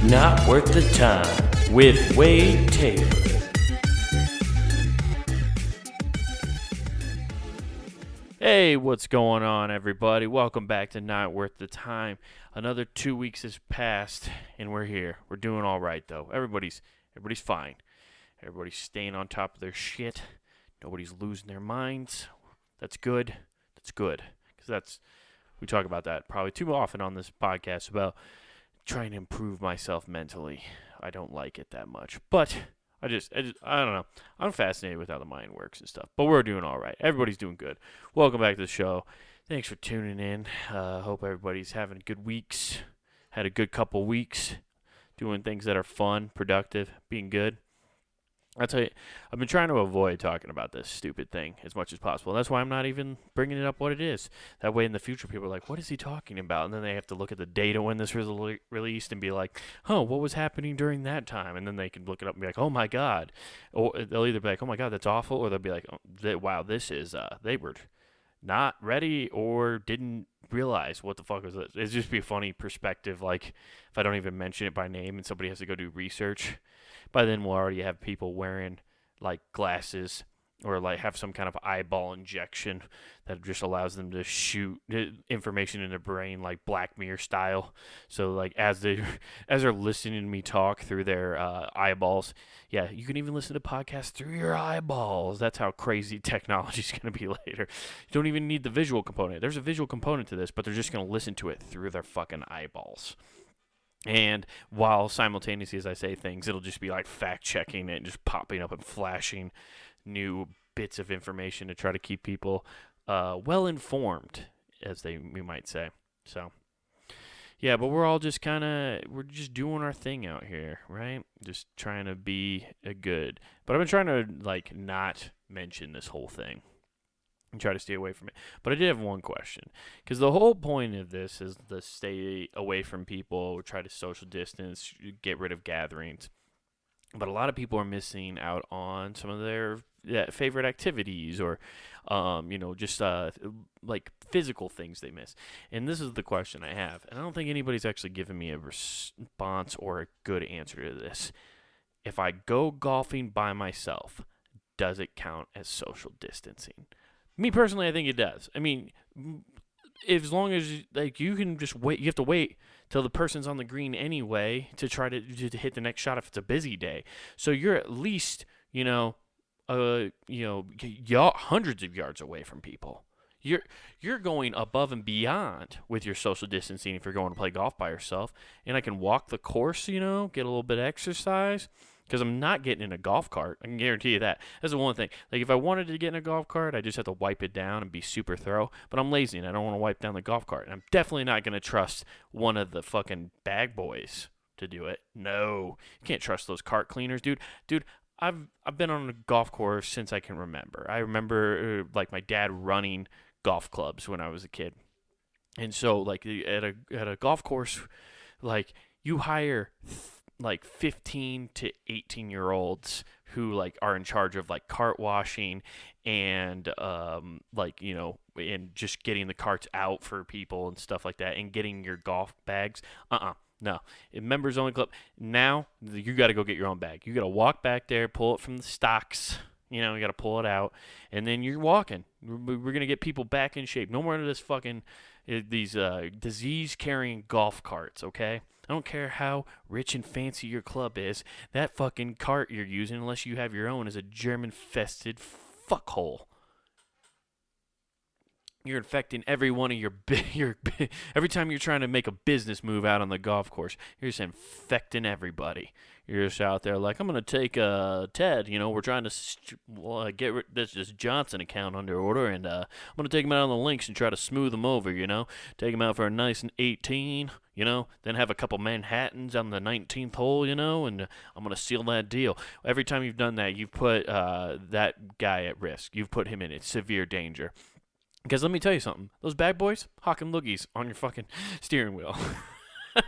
Not Worth the Time with Wade Taylor. Hey, what's going on, everybody? Welcome back to Not Worth the Time. Another 2 weeks has passed, and we're here. We're doing all right, though. Everybody's fine. Everybody's staying on top of their shit. Nobody's losing their minds. That's good. That's good. Because we talk about that probably too often on this podcast about trying to improve myself mentally. I don't like it that much. But I don't know. I'm fascinated with how the mind works and stuff. But we're doing all right. Everybody's doing good. Welcome back to the show. Thanks for tuning in. Hope everybody's having good weeks. Had a good couple weeks doing things that are fun, productive, being good. I'll tell you, I've been trying to avoid talking about this stupid thing as much as possible. That's why I'm not even bringing it up what it is. That way in the future people are like, what is he talking about? And then they have to look at the data when this was released and be like, oh, what was happening during that time? And then they can look it up and be like, oh my God. Or they'll either be like, oh my God, that's awful. Or they'll be like, oh, wow, this is, they were not ready or didn't realize what the fuck was this. It'd just be a funny perspective. Like if I don't even mention it by name and somebody has to go do research. By then, we'll already have people wearing, like, glasses or, like, have some kind of eyeball injection that just allows them to shoot information in their brain, like Black Mirror style. So, like, as they're listening to me talk through their eyeballs, yeah, you can even listen to podcasts through your eyeballs. That's how crazy technology's going to be later. You don't even need the visual component. There's a visual component to this, but they're just going to listen to it through their fucking eyeballs. And while simultaneously as I say things, it'll just be like fact-checking it and just popping up and flashing new bits of information to try to keep people well-informed, as we might say. So, yeah, but we're all just we're just doing our thing out here, right? Just trying to be a good. But I've been trying to, like, not mention this whole thing and try to stay away from it. But I did have one question. Because the whole point of this is to stay away from people, try to social distance, get rid of gatherings. But a lot of people are missing out on some of their favorite activities or, just like physical things they miss. And this is the question I have. And I don't think anybody's actually given me a response or a good answer to this. If I go golfing by myself, does it count as social distancing? Me personally, I think it does. I mean, as long as you can just wait, you have to wait till the person's on the green anyway to try to hit the next shot if it's a busy day. So you're at least hundreds of yards away from people. You're going above and beyond with your social distancing if you're going to play golf by yourself. And I can walk the course, get a little bit of exercise. Because I'm not getting in a golf cart. I can guarantee you that. That's the one thing. Like, if I wanted to get in a golf cart, I just have to wipe it down and be super thorough. But I'm lazy, and I don't want to wipe down the golf cart. And I'm definitely not going to trust one of the fucking bag boys to do it. No. You can't trust those cart cleaners, dude. Dude, I've been on a golf course since I can remember. I remember, my dad running golf clubs when I was a kid. And so, like, at a golf course, like, you hire 15 to 18-year-olds who, are in charge of, cart washing and, and just getting the carts out for people and stuff like that and getting your golf bags. No. Members only club. Now, you got to go get your own bag. You got to walk back there, pull it from the stocks. You got to pull it out, and then you're walking. We're going to get people back in shape. No more of this fucking, these disease-carrying golf carts, okay? I don't care how rich and fancy your club is. That fucking cart you're using, unless you have your own, is a germ-infested fuckhole. You're infecting every one of every time you're trying to make a business move out on the golf course, you're just infecting everybody. You're just out there like, I'm going to take Ted, we're trying to get this Johnson account under order, and I'm going to take him out on the links and try to smooth him over, take him out for a nice 18, then have a couple Manhattans on the 19th hole, and I'm going to seal that deal. Every time you've done that, you've put that guy at risk. You've put him in severe danger. Because let me tell you something. Those bad boys, hawking loogies on your fucking steering wheel.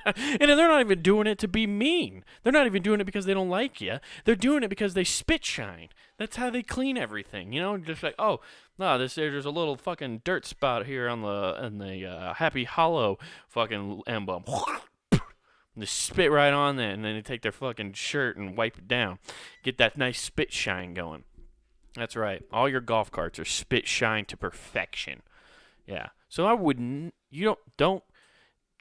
And they're not even doing it to be mean. They're not even doing it because they don't like you. They're doing it because they spit shine. That's how they clean everything. Just like, oh, no, there's a little fucking dirt spot here on the Happy Hollow fucking emblem. And they spit right on that, and then they take their fucking shirt and wipe it down. Get that nice spit shine going. That's right. All your golf carts are spit shine to perfection. Yeah. So I wouldn't. You don't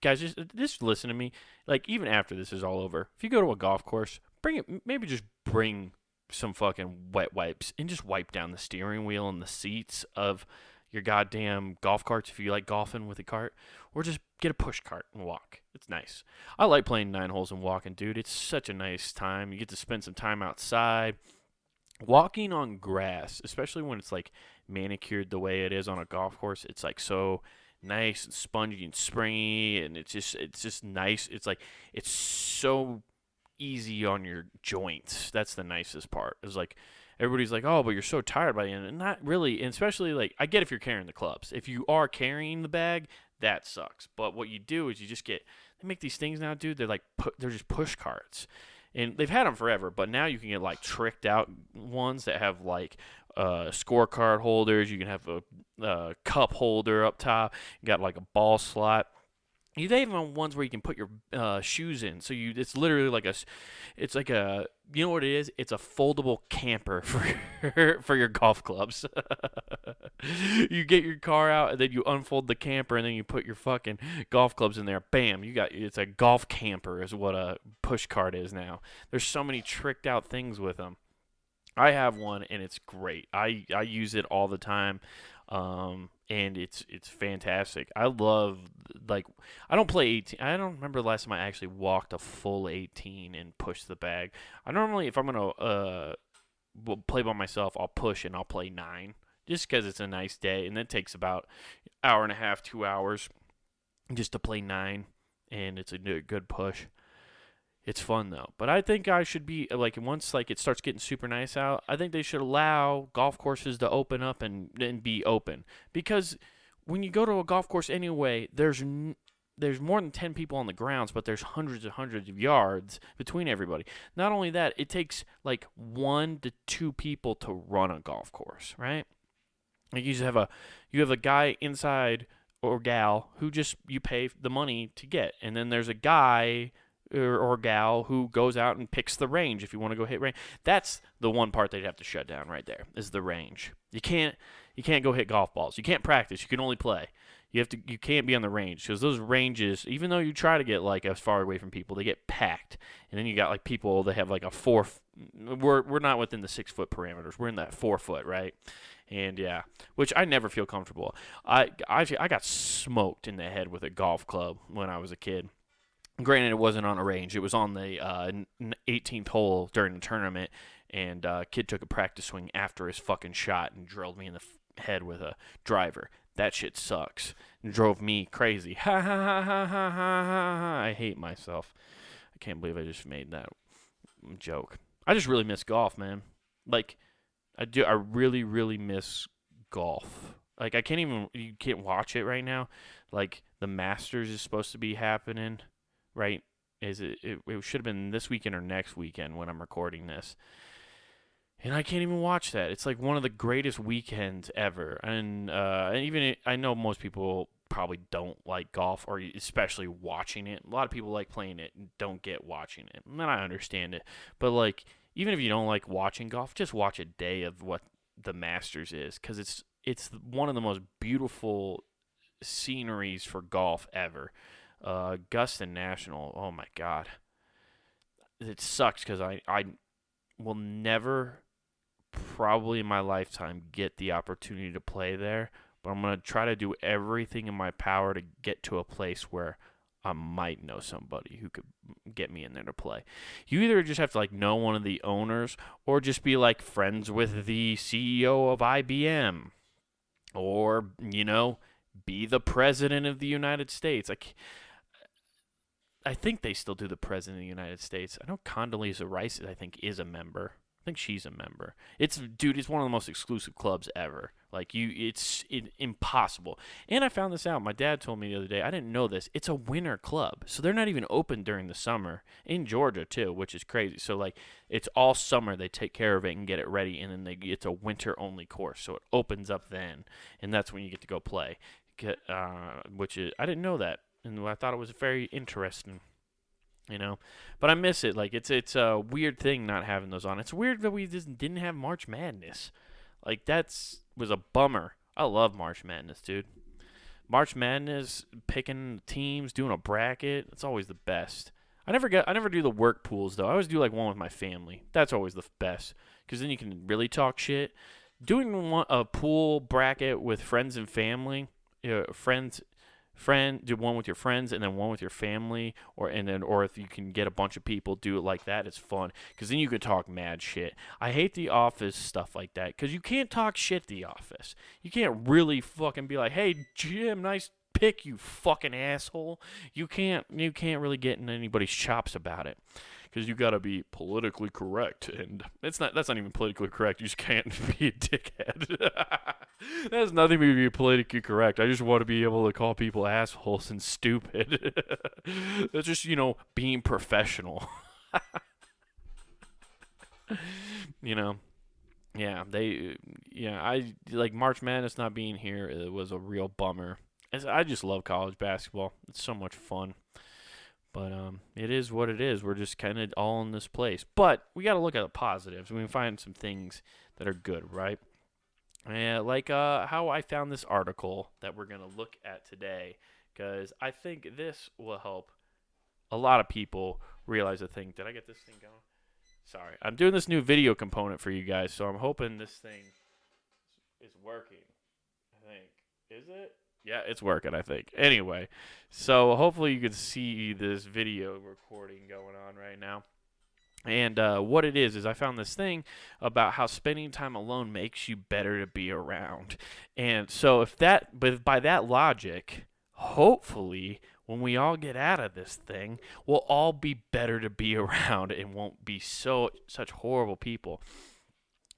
guys. Just listen to me. Like even after this is all over, if you go to a golf course, bring it. Maybe just bring some fucking wet wipes and just wipe down the steering wheel and the seats of your goddamn golf carts if you like golfing with a cart, or just get a push cart and walk. It's nice. I like playing 9 holes and walking, dude. It's such a nice time. You get to spend some time outside. Walking on grass, especially when it's like manicured the way it is on a golf course, it's like so nice and spongy and springy, and it's just nice. It's like it's so easy on your joints. That's the nicest part. It's like everybody's like, "Oh, but you're so tired by the end." And not really, and especially like I get if you're carrying the clubs. If you are carrying the bag, that sucks. But what you do is you just get they make these things now, dude. They're just push carts. And they've had them forever, but now you can get like tricked out ones that have like scorecard holders. You can have a cup holder up top. You got like a ball slot. They even have ones where you can put your shoes in. So it's literally like it's like a, you know what it is? It's a foldable camper for your golf clubs. You get your car out and then you unfold the camper and then you put your fucking golf clubs in there. Bam, it's a golf camper is what a push cart is now. There's so many tricked out things with them. I have one and it's great. I use it all the time, and it's fantastic. I love like I don't play 18. I don't remember the last time I actually walked a full 18 and pushed the bag. I normally if I'm gonna play by myself, I'll push and I'll play 9 just because it's a nice day, and that takes about hour and a half, 2 hours just to play 9, and it's a good push. It's fun though, but I think I should be like once like it starts getting super nice out. I think they should allow golf courses to open up and be open because when you go to a golf course anyway, there's more than 10 people on the grounds, but there's hundreds and hundreds of yards between everybody. Not only that, it takes like 1 to 2 people to run a golf course, right? Like you have a guy inside or gal who just you pay the money to get, and then there's a guy or gal who goes out and picks the range if you want to go hit range. That's the one part they'd have to shut down right there is the range. You can't go hit golf balls. You can't practice. You can only play. You can't be on the range because those ranges, even though you try to get like as far away from people, they get packed. And then you got like people that have like a 4. We're not within the 6 foot parameters. We're in that 4 foot, right? And yeah, which I never feel comfortable. I got smoked in the head with a golf club when I was a kid. Granted, it wasn't on a range. It was on the 18th hole during the tournament, and kid took a practice swing after his fucking shot and drilled me in the head with a driver. That shit sucks. And drove me crazy. Ha ha ha ha ha ha ha. I hate myself. I can't believe I just made that joke. I just really miss golf, man. Like, I do. I really, really miss golf. Like, you can't watch it right now. Like, the Masters is supposed to be happening. Right? It should have been this weekend or next weekend when I'm recording this. And I can't even watch that. It's like one of the greatest weekends ever. And even I know most people probably don't like golf or especially watching it. A lot of people like playing it and don't get watching it. And I understand it. But like even if you don't like watching golf, just watch a day of what the Masters is cuz it's one of the most beautiful sceneries for golf ever. Augusta National, oh my God. It sucks because I will never, probably in my lifetime, get the opportunity to play there. But I'm going to try to do everything in my power to get to a place where I might know somebody who could get me in there to play. You either just have to like know one of the owners or just be like friends with the CEO of IBM or, be the president of the United States. I think they still do the president of the United States. I know Condoleezza Rice, I think, is a member. I think she's a member. It's one of the most exclusive clubs ever. Like it's impossible. And I found this out. My dad told me the other day. I didn't know this. It's a winter club, so they're not even open during the summer in Georgia too, which is crazy. So like it's all summer they take care of it and get it ready, and then it's a winter only course, so it opens up then, and that's when you get to go play. Which is I didn't know that. And I thought it was very interesting. you know. But I miss it. Like it's a weird thing not having those on. It's weird that we just didn't have March Madness. Like that's was a bummer. I love March Madness, dude. March Madness, picking teams, doing a bracket, it's always the best. I never do the work pools though. I always do like one with my family. That's always the best because then you can really talk shit. Doing a pool bracket with friends and family, do one with your friends and then one with your family, or if you can get a bunch of people, do it like that. It's fun because then you could talk mad shit. I hate the office stuff like that because you can't talk shit the office. You can't really fucking be like, hey Jim, nice pick, you fucking asshole. You can't really get in anybody's chops about it because you got to be politically correct, and that's not even politically correct. You just can't be a dickhead. That has nothing to be politically correct. I just want to be able to call people assholes and stupid. That's just being professional. you know. Yeah, I like March Madness not being here. It was a real bummer. I just love college basketball. It's so much fun. But it is what it is. We're just kind of all in this place. But we got to look at the positives. We can find some things that are good, right? Like how I found this article that we're going to look at today, because I think this will help a lot of people realize a thing. Did I get this thing going? Sorry. I'm doing this new video component for you guys, so I'm hoping this thing is working. I think. Is it? Yeah, it's working, I think. Anyway, so hopefully you can see this video recording going on right now. And what it is I found this thing about how spending time alone makes you better to be around. And so but by that logic, hopefully when we all get out of this thing, we'll all be better to be around and won't be such horrible people.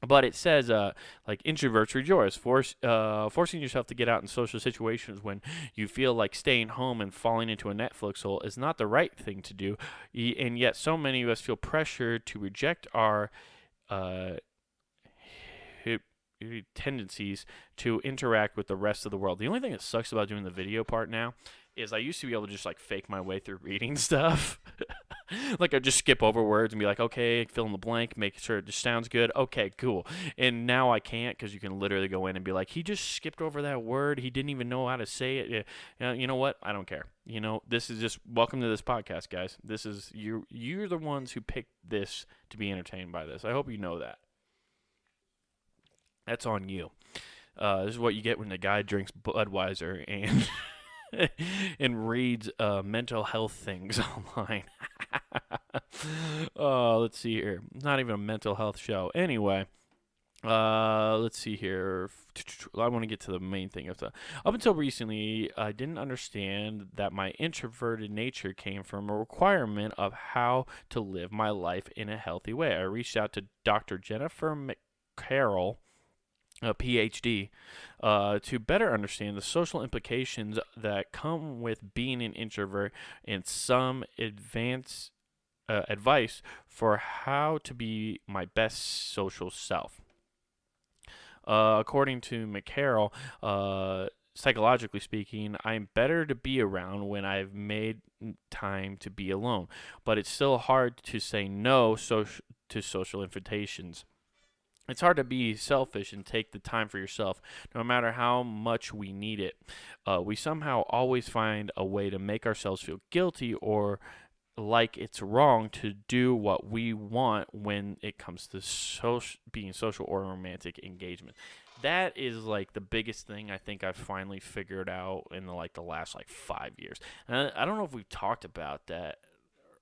But it says, like, introverts rejoice, forcing yourself to get out in social situations when you feel like staying home and falling into a Netflix hole is not the right thing to do. And yet so many of us feel pressure to reject our tendencies to interact with the rest of the world. The only thing that sucks about doing the video part now is I used to be able to just, like, fake my way through reading stuff. Like, I'd just skip over words and be like, okay, fill in the blank, make sure it just sounds good. Okay, cool. And now I can't because you can literally go in and be like, he just skipped over that word. He didn't even know how to say it. You know what? I don't care. This is just welcome to this podcast, guys. This is you're the ones who picked this to be entertained by this. I hope you know that. That's on you. This is what you get when the guy drinks Budweiser and and reads mental health things online. Let's see here. Not even a mental health show. Anyway, let's see here. I want to get to the main thing. Up until recently, I didn't understand that my introverted nature came from a requirement of how to live my life in a healthy way. I reached out to Dr. Jennifer McCarroll, a PhD, to better understand the social implications that come with being an introvert and some advice for how to be my best social self. According to McCarroll, psychologically speaking, I'm better to be around when I've made time to be alone, but it's still hard to say no to social invitations. It's hard to be selfish and take the time for yourself, no matter how much we need it. We somehow always find a way to make ourselves feel guilty or like it's wrong to do what we want when it comes to being social or romantic engagement. That is like the biggest thing I think I've finally figured out in the last 5 years. And I don't know if we've talked about that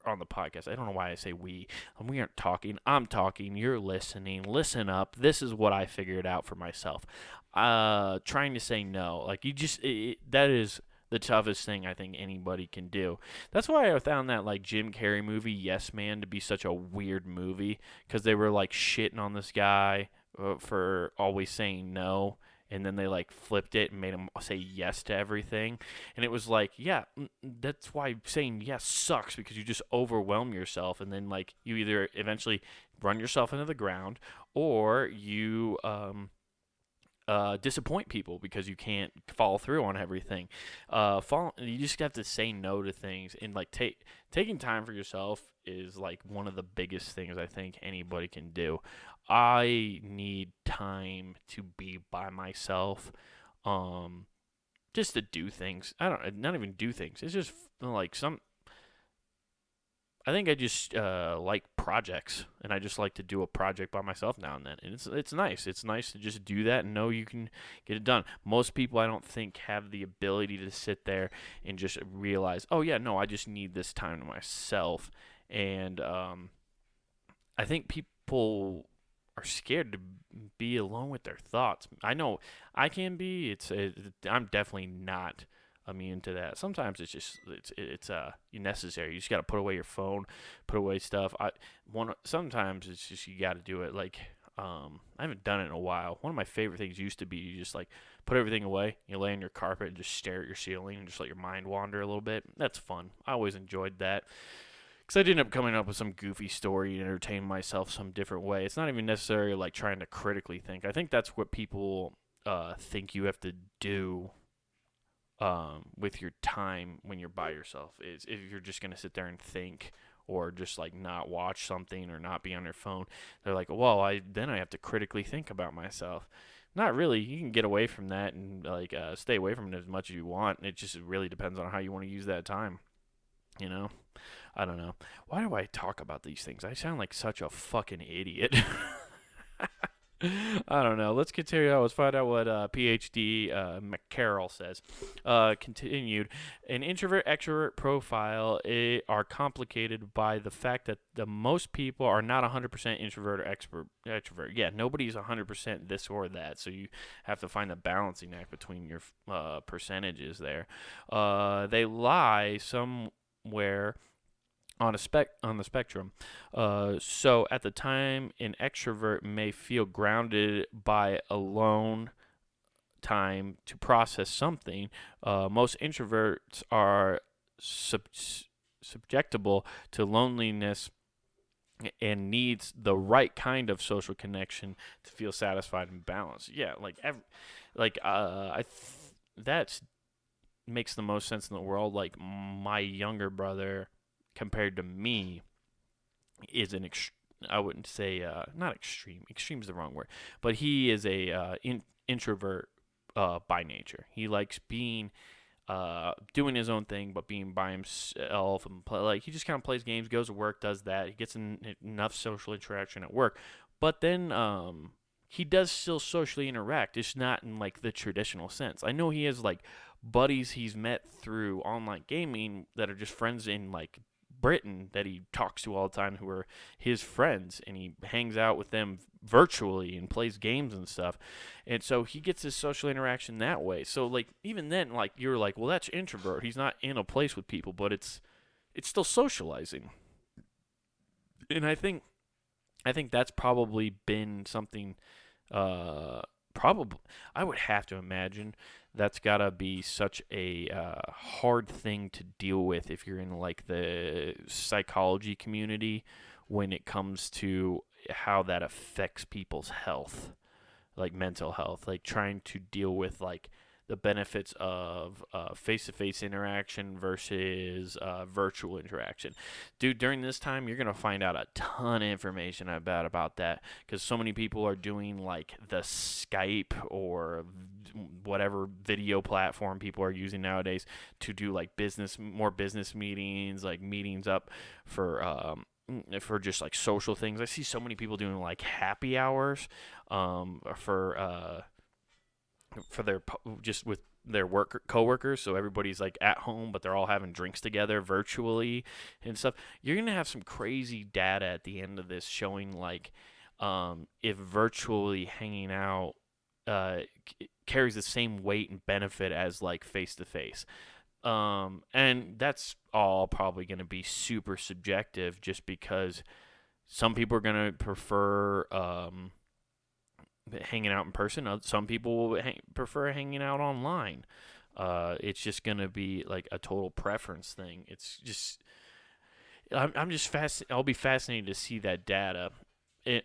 on the podcast. I don't know why I say we. We aren't talking. I'm talking. You're listening. Listen up. This is what I figured out for myself. Trying to say no. Like, that is the toughest thing I think anybody can do. That's why I found that Jim Carrey movie Yes Man to be such a weird movie, because they were shitting on this guy for always saying no. And then they flipped it and made him say yes to everything. And it was yeah, that's why saying yes sucks, because you just overwhelm yourself. And then you either eventually run yourself into the ground, or you disappoint people because you can't follow through on everything. You just have to say no to things, and like taking time for yourself is like one of the biggest things I think anybody can do. I need time to be by myself, um, just to do things. I don't not even do things. It's just like some I think I just like projects, and I just like to do a project by myself now and then. And it's nice. It's nice to just do that and know you can get it done. Most people, I don't think, have the ability to sit there and just realize, oh yeah, no, I just need this time to myself. And I think people are scared to be alone with their thoughts. I know I can be. I'm definitely not immune to that. Sometimes it's necessary. You just got to put away your phone, put away stuff. Sometimes it's just you got to do it. Like I haven't done it in a while. One of my favorite things used to be you just like put everything away. You lay on your carpet and just stare at your ceiling and just let your mind wander a little bit. That's fun. I always enjoyed that. Because I did end up coming up with some goofy story and entertain myself some different way. It's not even necessarily like trying to critically think. I think that's what people think you have to do with your time when you're by yourself. Is if you're just going to sit there and think or just like not watch something or not be on your phone, they're like, well, I have to critically think about myself. Not really. You can get away from that and like stay away from it as much as you want. It just really depends on how you want to use that time. You know? I don't know. Why do I talk about these things? I sound like such a fucking idiot. I don't know. Let's continue. Let's find out what PhD McCarroll says. Continued. An introvert-extrovert profile are complicated by the fact that the most people are not 100% introvert or extrovert. Yeah, nobody's 100% this or that, so you have to find a balancing act between your percentages there. They lie somewhere on the spectrum. So at the time, an extrovert may feel grounded by alone time to process something. Most introverts are subjectable to loneliness and needs the right kind of social connection to feel satisfied and balanced. Yeah, that makes the most sense in the world. Like my younger brother compared to me is I wouldn't say not extreme. Extreme is the wrong word, but he is a introvert by nature. He likes being doing his own thing, but being by himself and like he just kind of plays games, goes to work, does that. He gets enough social interaction at work, but then he does still socially interact. It's not in like the traditional sense. I know he has like buddies he's met through online gaming that are just friends in like Britain that he talks to all the time who are his friends, and he hangs out with them virtually and plays games and stuff. And so he gets his social interaction that way. So like even then like you're like, well, that's introvert. He's not in a place with people, but it's still socializing. And I think that's probably been something probably I would have to imagine that's gotta be such a hard thing to deal with if you're in like the psychology community when it comes to how that affects people's health, like mental health, like trying to deal with like the benefits of face-to-face interaction versus virtual interaction. Dude, during this time, you're going to find out a ton of information about that because so many people are doing like the Skype or whatever video platform people are using nowadays to do like more business meetings, like meetings up for just like social things. I see so many people doing like happy hours for their just with their coworkers, so everybody's like at home but they're all having drinks together virtually and stuff. You're gonna have some crazy data at the end of this showing like if virtually hanging out carries the same weight and benefit as like face to face. And that's all probably going to be super subjective just because some people are going to prefer hanging out in person. Some people will prefer hanging out online. It's just gonna be like a total preference thing. It's just I'm just I'll be fascinated to see that data.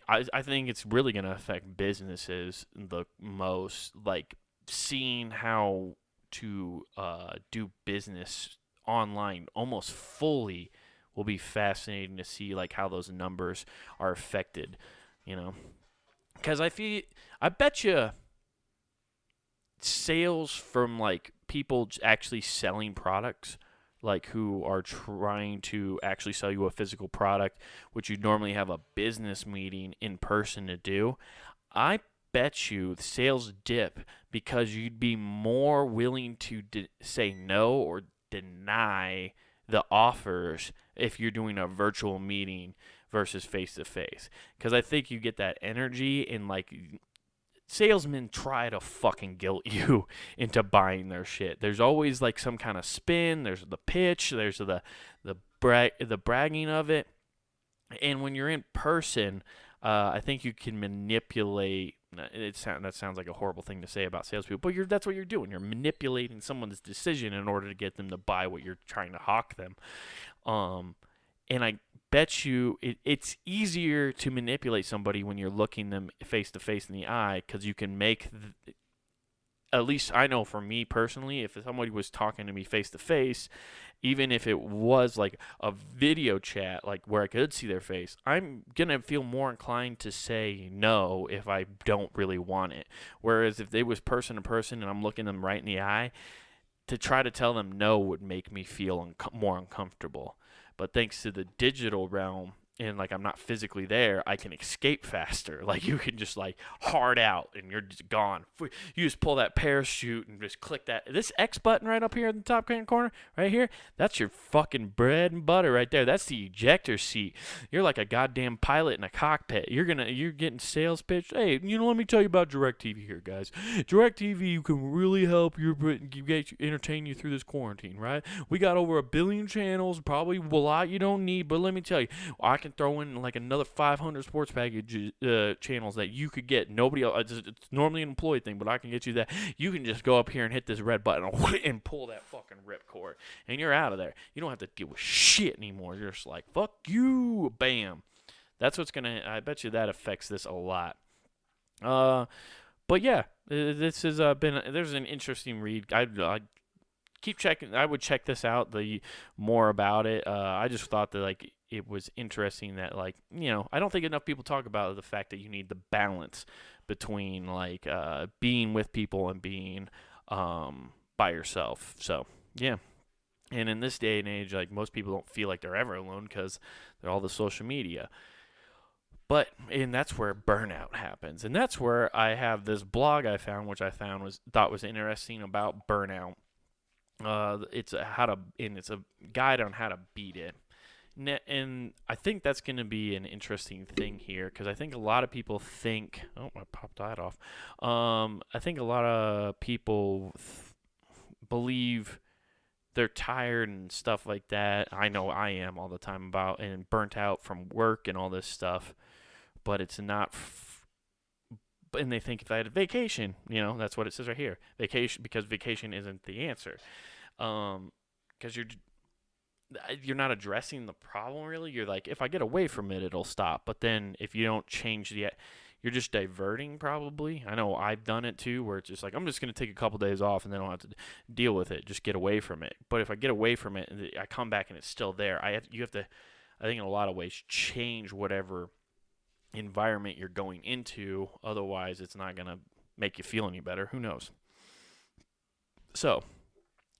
I think it's really going to affect businesses the most. Like seeing how to do business online almost fully will be fascinating to see like how those numbers are affected. You know, because I bet you sales from like people actually selling products, like who are trying to actually sell you a physical product, which you normally have a business meeting in person to do. I bet you sales dip because you'd be more willing to say no or deny the offers if you're doing a virtual meeting versus face to face. Because I think you get that energy and like salesmen try to fucking guilt you into buying their shit. There's always like some kind of spin. There's the pitch. There's the bragging of it. And when you're in person, I think you can manipulate. That sounds like a horrible thing to say about salespeople, but that's what you're doing. You're manipulating someone's decision in order to get them to buy what you're trying to hawk them. And I bet you it's easier to manipulate somebody when you're looking them face to face in the eye, because you can make at least I know for me personally, if somebody was talking to me face to face, even if it was like a video chat, like where I could see their face, I'm going to feel more inclined to say no if I don't really want it. Whereas if they was person to person and I'm looking them right in the eye, to try to tell them no would make me feel more uncomfortable. But thanks to the digital realm, and like I'm not physically there, I can escape faster. Like you can just like hard out and you're just gone. You just pull that parachute and just click this X button right up here in the top right corner, right here. That's your fucking bread and butter right there. That's the ejector seat. You're like a goddamn pilot in a cockpit. You're getting sales pitched. Hey, let me tell you about DirecTV here, guys. DirecTV can really help entertain you through this quarantine, right? We got over 1 billion channels, probably a lot you don't need, but let me tell you, I can throw in like another 500 sports package channels that you could get. Nobody else. It's normally an employee thing, but I can get you that. You can just go up here and hit this red button and pull that fucking ripcord, and you're out of there. You don't have to deal with shit anymore. You're just like, fuck you, bam. That's what's gonna. I bet you that affects this a lot. But yeah, this has been. There's an interesting read. I keep checking. I would check this out. The more about it. I just thought that like it was interesting that like I don't think enough people talk about the fact that you need the balance between like being with people and being by yourself. So yeah. And in this day and age, like most people don't feel like they're ever alone because they're all the social media. And that's where burnout happens, and that's where I have this blog I found, which I thought was interesting about burnout. It's a guide on how to beat it, and I think that's going to be an interesting thing here because I think a lot of people think. Oh, I popped that off. I think a lot of people believe they're tired and stuff like that. I know I am all the time and burnt out from work and all this stuff. But it's not, and they think if I had a vacation, that's what it says right here, vacation, because vacation isn't the answer, because you're not addressing the problem really. You're like, if I get away from it, it'll stop. But then if you don't change you're just diverting probably. I know I've done it too, where it's just like I'm just gonna take a couple days off and then I don't have to deal with it. Just get away from it. But if I get away from it and I come back and it's still there, you have to, I think in a lot of ways, change whatever environment you're going into. Otherwise it's not going to make you feel any better. Who knows? So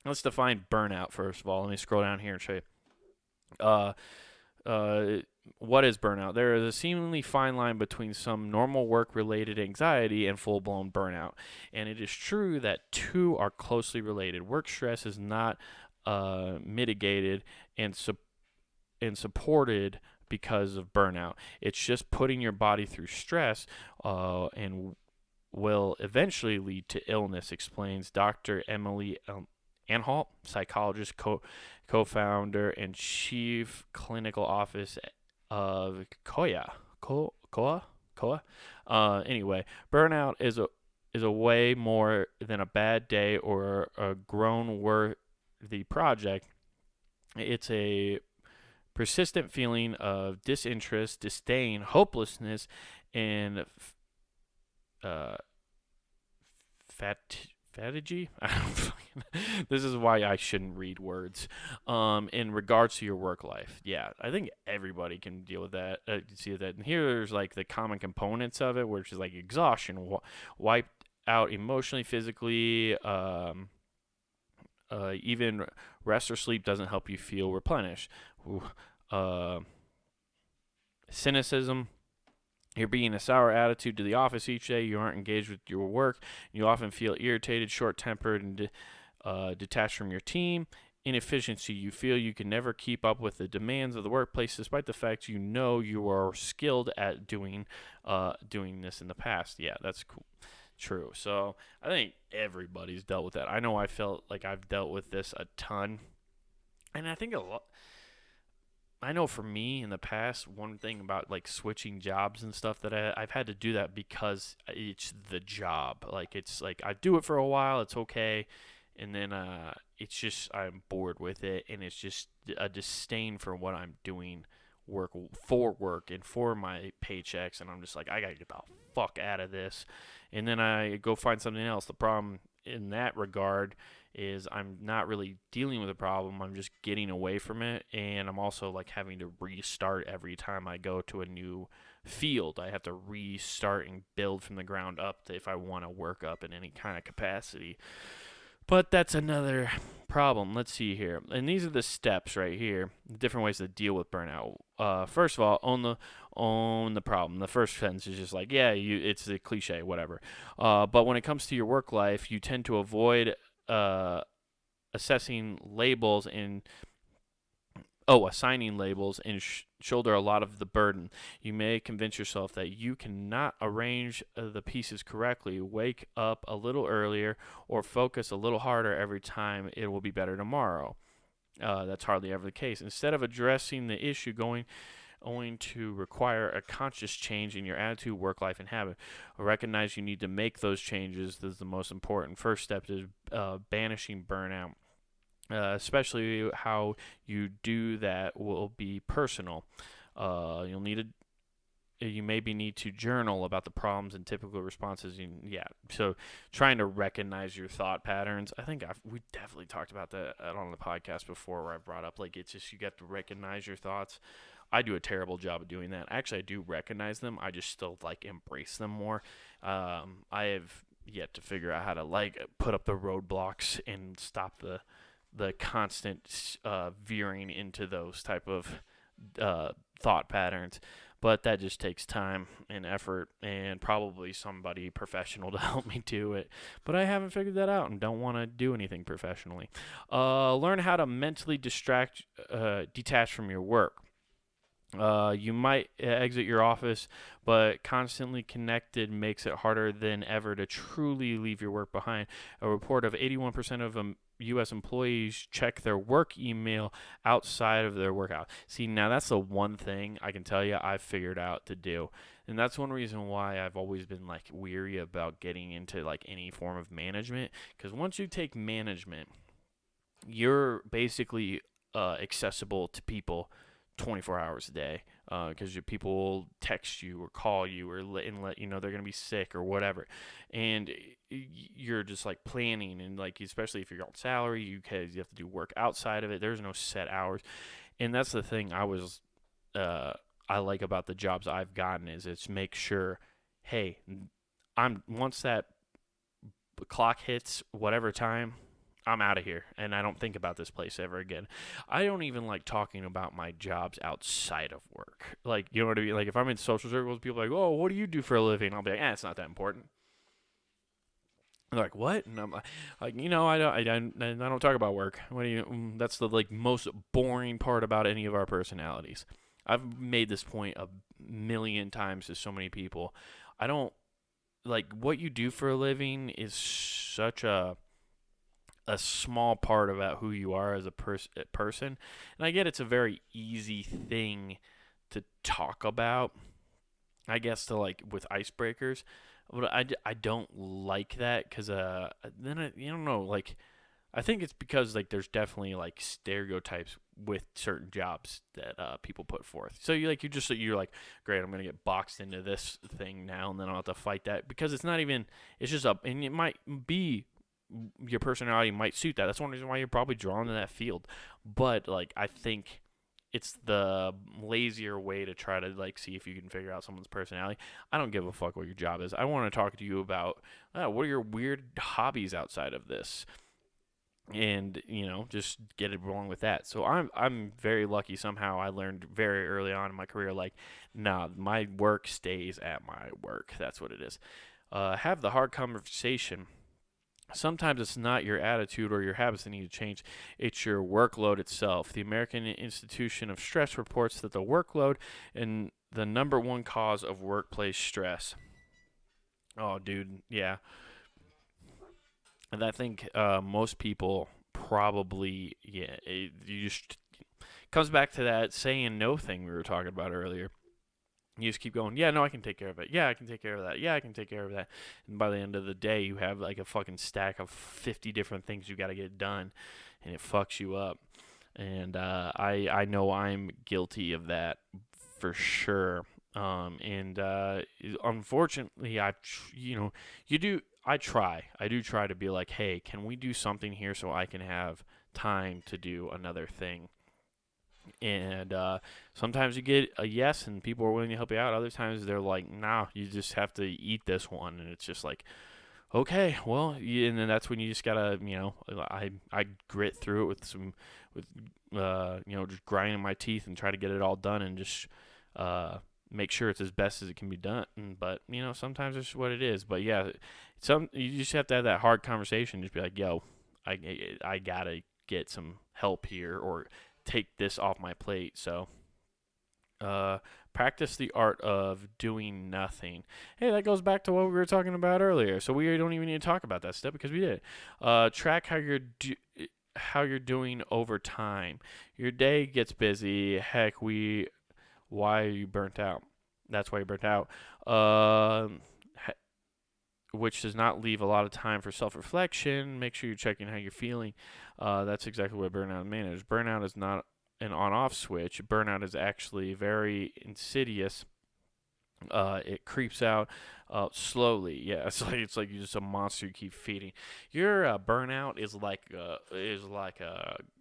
let's define burnout first of all. Let me scroll down here and show you what is burnout. There is a seemingly fine line between some normal work related anxiety and full-blown burnout, and it is true that two are closely related. Work stress is not mitigated and supported because of burnout. It's just putting your body through stress and will eventually lead to illness, explains Dr. Emily Anhalt, psychologist, co-founder, and chief clinical office of Koya. Anyway, burnout is a way more than a bad day or a grown worthy project. It's a persistent feeling of disinterest, disdain, hopelessness, and uh, fatigue. This is why I shouldn't read words. In regards to your work life, yeah, I think everybody can deal with that. See that, and here's like the common components of it, which is like exhaustion, wiped out emotionally, physically. Even rest or sleep doesn't help you feel replenished. Uh, cynicism. You're being a sour attitude to the office each day. You aren't engaged with your work. You often feel irritated, short-tempered, and detached from your team. Inefficiency. You feel you can never keep up with the demands of the workplace, despite the fact you know you are skilled at doing this in the past. Yeah, that's cool. True. So I think everybody's dealt with that. I know I felt like I've dealt with this a ton, and I think a lot. I know for me in the past, one thing about like switching jobs and stuff that I've had to do that because it's the job. Like it's like I do it for a while, it's okay, and then it's just I'm bored with it, and it's just a disdain for what I'm doing, work and for my paychecks, and I'm just like I gotta get the fuck out of this, and then I go find something else. The problem in that regard is I'm not really dealing with a problem. I'm just getting away from it, and I'm also like having to restart every time I go to a new field. I have to restart and build from the ground up if I want to work up in any kind of capacity. But that's another problem. Let's see here. And these are the steps right here, the different ways to deal with burnout. First of all, own the problem. The first sentence is just like, yeah, it's a cliche, whatever. But when it comes to your work life, you tend to avoid uh, assessing labels and assigning labels and shoulder a lot of the burden. You may convince yourself that you cannot arrange the pieces correctly, wake up a little earlier, or focus a little harder every time. It will be better tomorrow. That's hardly ever the case. Instead of addressing the issue, going to require a conscious change in your attitude, work life, and habit. Recognize you need to make those changes. This is the most important. First step is banishing burnout. Especially how you do that will be personal. You maybe need to journal about the problems and typical responses. So trying to recognize your thought patterns. I think we definitely talked about that on the podcast before, where I brought up like it's just you got to recognize your thoughts. I do a terrible job of doing that. Actually, I do recognize them. I just still like embrace them more. I have yet to figure out how to like put up the roadblocks and stop the constant veering into those type of thought patterns. But that just takes time and effort and probably somebody professional to help me do it. But I haven't figured that out and don't want to do anything professionally. Learn how to mentally detach from your work. You might exit your office, but constantly connected makes it harder than ever to truly leave your work behind. A report of 81% of U.S. employees check their work email outside of their work hours. See, now that's the one thing I can tell you I've figured out to do. And that's one reason why I've always been like weary about getting into like any form of management. Because once you take management, you're basically accessible to people 24 hours a day because your people will text you or call you or let you know they're going to be sick or whatever, and you're just like planning, and like especially if you're on salary, you have to do work outside of it. There's no set hours, and that's the thing I like about the jobs I've gotten is it's make sure, hey, once that clock hits whatever time, I'm out of here, and I don't think about this place ever again. I don't even like talking about my jobs outside of work. Like, you know what I mean? Like, if I'm in social circles, people are like, oh, what do you do for a living? I'll be like, it's not that important. They're like, what? And I'm like, I don't talk about work. What do you? That's the like most boring part about any of our personalities. I've made this point a million times to so many people. I don't like what you do for a living is such a small part about who you are as a person. And I get it's a very easy thing to talk about, I guess, to like with icebreakers. But I don't like that because then you don't know, like I think it's because like there's definitely like stereotypes with certain jobs that people put forth. So you're like, great, I'm gonna get boxed into this thing now, and then I'll have to fight that because it's not even. It's just up, and it might be your personality might suit that. That's one reason why you're probably drawn to that field. But like, I think it's the lazier way to try to like see if you can figure out someone's personality. I don't give a fuck what your job is. I want to talk to you about what are your weird hobbies outside of this, and just get it along with that. So I'm very lucky. Somehow I learned very early on in my career, like, nah, my work stays at my work. That's what it is. Have the hard conversation. Sometimes it's not your attitude or your habits that need to change, it's your workload itself. The American Institution of Stress reports that the workload is the number one cause of workplace stress. Oh, dude, yeah. And I think most people probably, yeah, you just comes back to that saying no thing we were talking about earlier. You just keep going, yeah, no, I can take care of it. Yeah, I can take care of that. Yeah, I can take care of that. And by the end of the day, you have like a fucking stack of 50 different things you got to get done, and it fucks you up. And I know I'm guilty of that for sure. And unfortunately, I do try to be like, hey, can we do something here so I can have time to do another thing? And sometimes you get a yes and people are willing to help you out. Other times they're like, nah, you just have to eat this one. And it's just like, okay, well, yeah, and then that's when you just gotta, I grit through it with just grinding my teeth and try to get it all done and just make sure it's as best as it can be done. But sometimes it's what it is. But yeah, you just have to have that hard conversation. Just be like, yo, I gotta get some help here or take this off my plate. So practice the art of doing nothing. Hey, that goes back to what we were talking about earlier. So we don't even need to talk about that stuff because we did. Track how you're doing over time. Your day gets busy. Heck, why are you burnt out? That's why you're burnt out. Which does not leave a lot of time for self-reflection. Make sure you're checking how you're feeling. That's exactly what burnout manages. Burnout is not an on-off switch. Burnout is actually very insidious. It creeps out slowly. Yeah, it's like you're just a monster you keep feeding. Your burnout is like a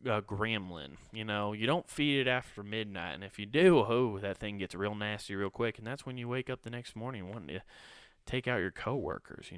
gremlin. You don't feed it after midnight, and if you do, that thing gets real nasty real quick, and that's when you wake up the next morning wanting to take out your coworkers.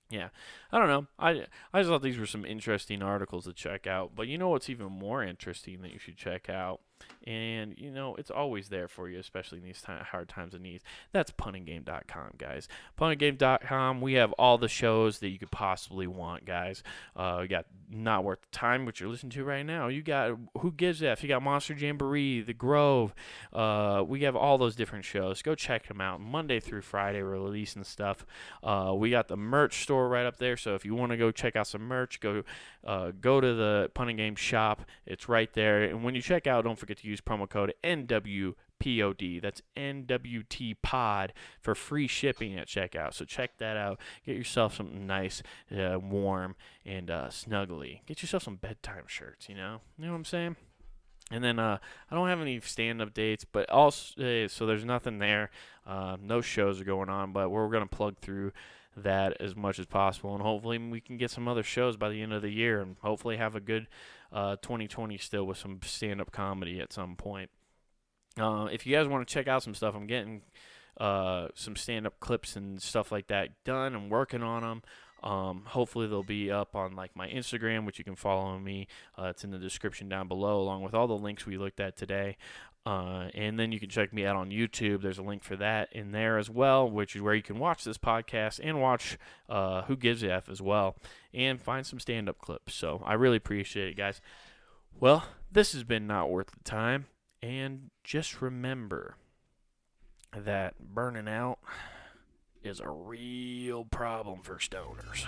Yeah, I don't know. I just thought these were some interesting articles to check out. But what's even more interesting that you should check out, and it's always there for you, especially in these hard times of need. That's puntinggame.com, guys. Puntinggame.com. We have all the shows that you could possibly want, guys. We got Not Worth the Time, which you're listening to right now. You got Who Gives F. You got Monster Jamboree, The Grove. We have all those different shows. Go check them out. Monday through Friday, we're releasing stuff. We got the merch store right up there. So if you want to go check out some merch, go to the Punting Game shop. It's right there. And when you check out, don't forget to use promo code NWPOD. That's NWT Pod for free shipping at checkout. So check that out. Get yourself something nice, warm, and snuggly. Get yourself some bedtime shirts. You know what I'm saying? And then I don't have any stand-up dates, but also so there's nothing there. No shows are going on, but we're going to plug through that as much as possible, and hopefully we can get some other shows by the end of the year, and hopefully have a good 2020 still with some stand-up comedy at some point. If you guys want to check out some stuff, I'm getting some stand-up clips and stuff like that done. I'm working on them. Hopefully they'll be up on like my Instagram, which you can follow me. It's in the description down below, along with all the links we looked at today. And then you can check me out on YouTube. There's a link for that in there as well, which is where you can watch this podcast and watch Who Gives a F as well, and find some stand-up clips. So I really appreciate it, guys. Well, this has been Not Worth the Time, and just remember that burning out is a real problem for stoners.